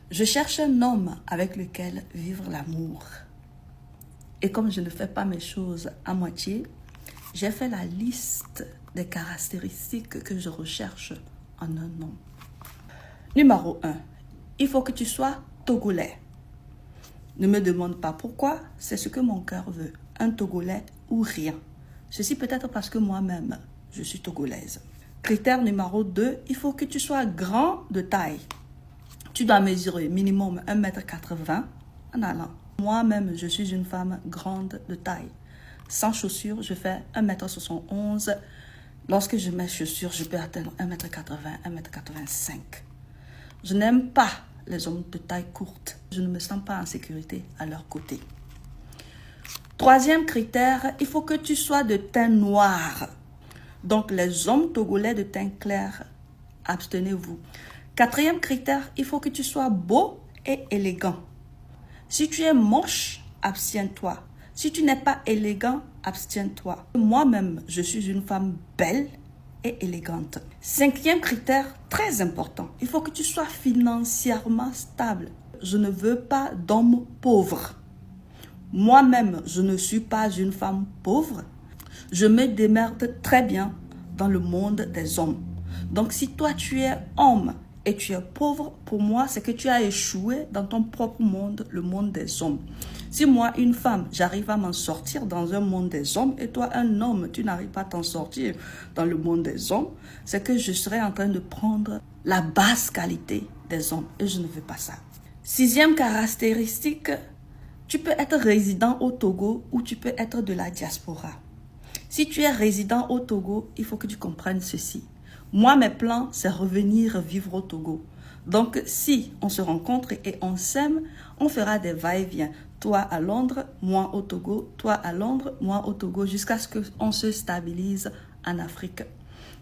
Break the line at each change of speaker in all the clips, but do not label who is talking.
Je cherche un homme avec lequel vivre l'amour. Et comme je ne fais pas mes choses à moitié, j'ai fait la liste des caractéristiques que je recherche en un homme. Numéro 1. Il faut que tu sois togolais. Ne me demande pas pourquoi, c'est ce que mon cœur veut. Un Togolais ou rien. Ceci peut-être parce que moi-même, je suis togolaise. Critère numéro 2, il faut que tu sois grand de taille. Tu dois mesurer minimum 1,80 m en allant. Moi-même, je suis une femme grande de taille. Sans chaussures, je fais 1,71 m. Lorsque je mets chaussures, je peux atteindre 1,80 m, 1,85 m. Je n'aime pas les hommes de taille courte. Je ne me sens pas en sécurité à leur côté. Troisième critère, il faut que tu sois de teint noir. Donc, les hommes togolais de teint clair, abstenez-vous. Quatrième critère, il faut que tu sois beau et élégant. Si tu es moche, abstiens-toi. Si tu n'es pas élégant, abstiens-toi. Moi-même, je suis une femme belle et élégante. Cinquième critère, très important, il faut que tu sois financièrement stable. Je ne veux pas d'hommes pauvres. Moi-même, je ne suis pas une femme pauvre. Je me démerde très bien dans le monde des hommes. Donc, si toi, tu es homme et tu es pauvre, pour moi, c'est que tu as échoué dans ton propre monde, le monde des hommes. Si moi, une femme, j'arrive à m'en sortir dans un monde des hommes et toi, un homme, tu n'arrives pas à t'en sortir dans le monde des hommes, c'est que je serai en train de prendre la basse qualité des hommes et je ne veux pas ça. Sixième caractéristique, tu peux être résident au Togo ou tu peux être de la diaspora. Si tu es résident au Togo, il faut que tu comprennes ceci. Moi, mes plans, c'est revenir vivre au Togo. Donc, si on se rencontre et on s'aime, on fera des va-et-vient. Toi à Londres, moi au Togo, toi à Londres, moi au Togo, jusqu'à ce qu'on se stabilise en Afrique.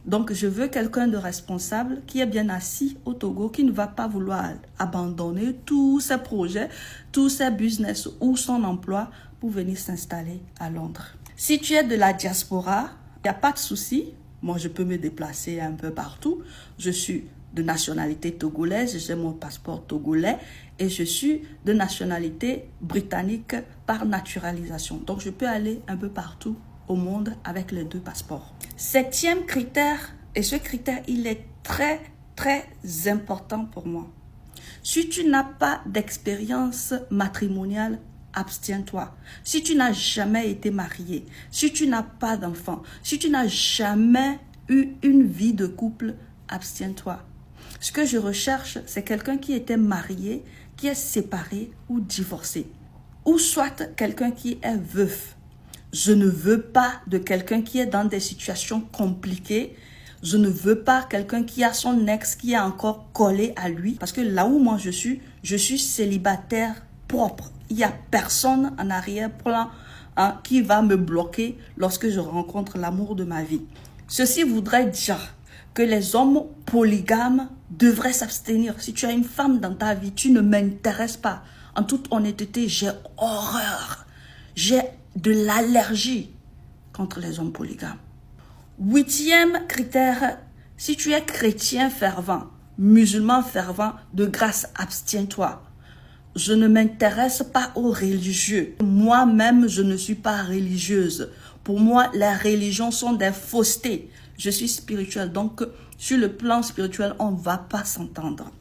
Donc, je veux quelqu'un de responsable qui est bien assis au Togo, qui ne va pas vouloir abandonner tous ses projets, tous ses business ou son emploi pour venir s'installer à Londres. Si tu es de la diaspora, il n'y a pas de souci. Moi, je peux me déplacer un peu partout. Je suis de nationalité togolaise, j'ai mon passeport togolais et je suis de nationalité britannique par naturalisation. Donc, je peux aller un peu partout au monde avec les deux passeports. Septième critère, et ce critère, il est très, très important pour moi. Si tu n'as pas d'expérience matrimoniale, abstiens-toi. Si tu n'as jamais été marié, si tu n'as pas d'enfant, si tu n'as jamais eu une vie de couple, abstiens-toi. Ce que je recherche, c'est quelqu'un qui était marié, qui est séparé ou divorcé. Ou soit quelqu'un qui est veuf. Je ne veux pas de quelqu'un qui est dans des situations compliquées. Je ne veux pas quelqu'un qui a son ex qui est encore collé à lui. Parce que là où moi je suis célibataire propre. Il n'y a personne en arrière-plan qui va me bloquer lorsque je rencontre l'amour de ma vie. Ceci voudrait dire que les hommes polygames devraient s'abstenir. Si tu as une femme dans ta vie, tu ne m'intéresses pas. En toute honnêteté, j'ai horreur. J'ai de l'allergie contre les hommes polygames. Huitième critère, si tu es chrétien fervent, musulman fervent, de grâce, abstiens-toi. Je ne m'intéresse pas aux religieux. Moi-même, je ne suis pas religieuse. Pour moi, les religions sont des faussetés. Je suis spirituelle, donc sur le plan spirituel, on ne va pas s'entendre.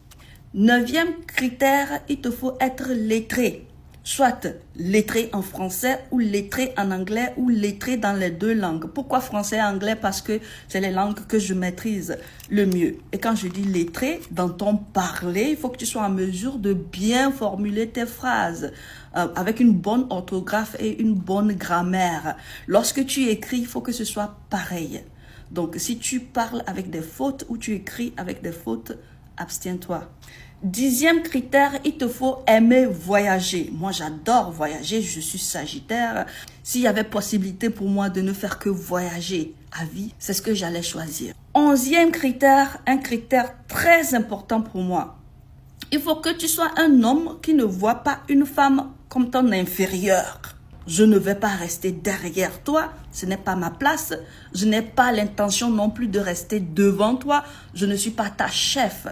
Neuvième critère, il te faut être lettré. Soit lettré en français ou lettré en anglais ou lettré dans les deux langues. Pourquoi français et anglais? Parce que c'est les langues que je maîtrise le mieux. Et quand je dis lettré, dans ton parler, il faut que tu sois en mesure de bien formuler tes phrases avec une bonne orthographe et une bonne grammaire. Lorsque tu écris, il faut que ce soit pareil. Donc, si tu parles avec des fautes ou tu écris avec des fautes, abstiens-toi. Dixième critère, il te faut aimer voyager. Moi, j'adore voyager, je suis Sagittaire. S'il y avait possibilité pour moi de ne faire que voyager à vie, c'est ce que j'allais choisir. Onzième critère, un critère très important pour moi. Il faut que tu sois un homme qui ne voit pas une femme comme ton inférieur. Je ne vais pas rester derrière toi, ce n'est pas ma place. Je n'ai pas l'intention non plus de rester devant toi. Je ne suis pas ta chef.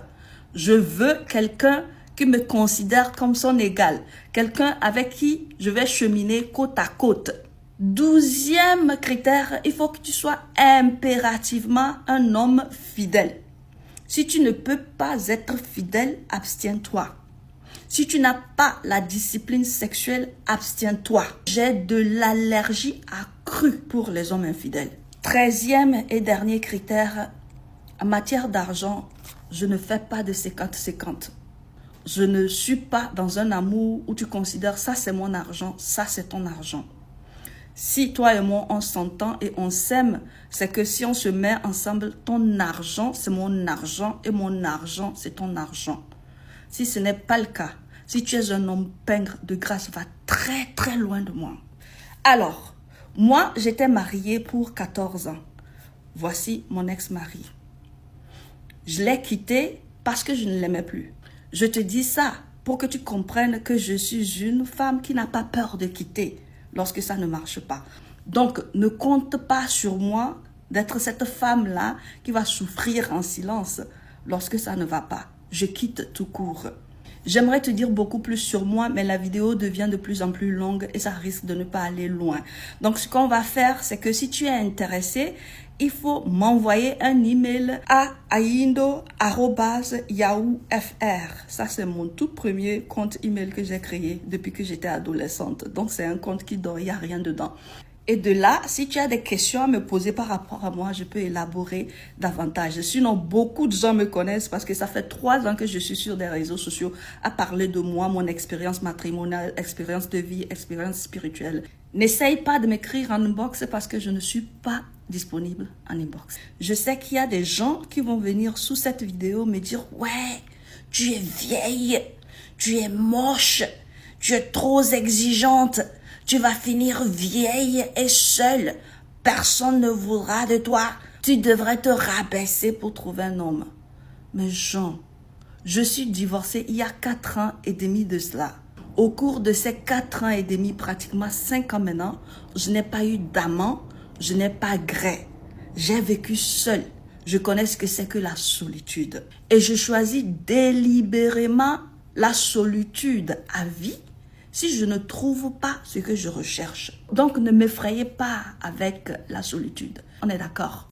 Je veux quelqu'un qui me considère comme son égal. Quelqu'un avec qui je vais cheminer côte à côte. 12e critère, il faut que tu sois impérativement un homme fidèle. Si tu ne peux pas être fidèle, abstiens-toi. Si tu n'as pas la discipline sexuelle, abstiens-toi. J'ai de l'allergie accrue pour les hommes infidèles. 13e et dernier critère, en matière d'argent, je ne fais pas de 50-50. Je ne suis pas dans un amour où tu considères ça c'est mon argent, ça c'est ton argent. Si toi et moi on s'entend et on s'aime, c'est que si on se met ensemble, ton argent c'est mon argent et mon argent c'est ton argent. Si ce n'est pas le cas, si tu es un homme pingre, de grâce, va très très loin de moi. Alors, moi j'étais mariée pour 14 ans. Voici mon ex-mari. Je l'ai quitté parce que je ne l'aimais plus. Je te dis ça pour que tu comprennes que je suis une femme qui n'a pas peur de quitter lorsque ça ne marche pas. Donc, ne compte pas sur moi d'être cette femme-là qui va souffrir en silence lorsque ça ne va pas. Je quitte tout court. J'aimerais te dire beaucoup plus sur moi, mais la vidéo devient de plus en plus longue et ça risque de ne pas aller loin. Donc, ce qu'on va faire, c'est que si tu es intéressé, il faut m'envoyer un email à aindo@yahoo.fr. Ça, c'est mon tout premier compte email que j'ai créé depuis que j'étais adolescente. Donc, c'est un compte qui dort, il n'y a rien dedans. Et de là, si tu as des questions à me poser par rapport à moi, je peux élaborer davantage. Sinon, beaucoup de gens me connaissent parce que ça fait 3 ans que je suis sur des réseaux sociaux à parler de moi, mon expérience matrimoniale, expérience de vie, expérience spirituelle. N'essaye pas de m'écrire en inbox parce que je ne suis pas disponible en inbox. Je sais qu'il y a des gens qui vont venir sous cette vidéo me dire « Ouais, tu es vieille, tu es moche, tu es trop exigeante. » Tu vas finir vieille et seule. Personne ne voudra de toi. Tu devrais te rabaisser pour trouver un homme. Mais Jean, je suis divorcée il y a 4 ans et demi de cela. Au cours de ces 4 ans et demi, pratiquement 5 ans maintenant, je n'ai pas eu d'amant, je n'ai pas gré. J'ai vécu seule. Je connais ce que c'est que la solitude. Et je choisis délibérément la solitude à vie si je ne trouve pas ce que je recherche. Donc, ne m'effrayez pas avec la solitude. On est d'accord?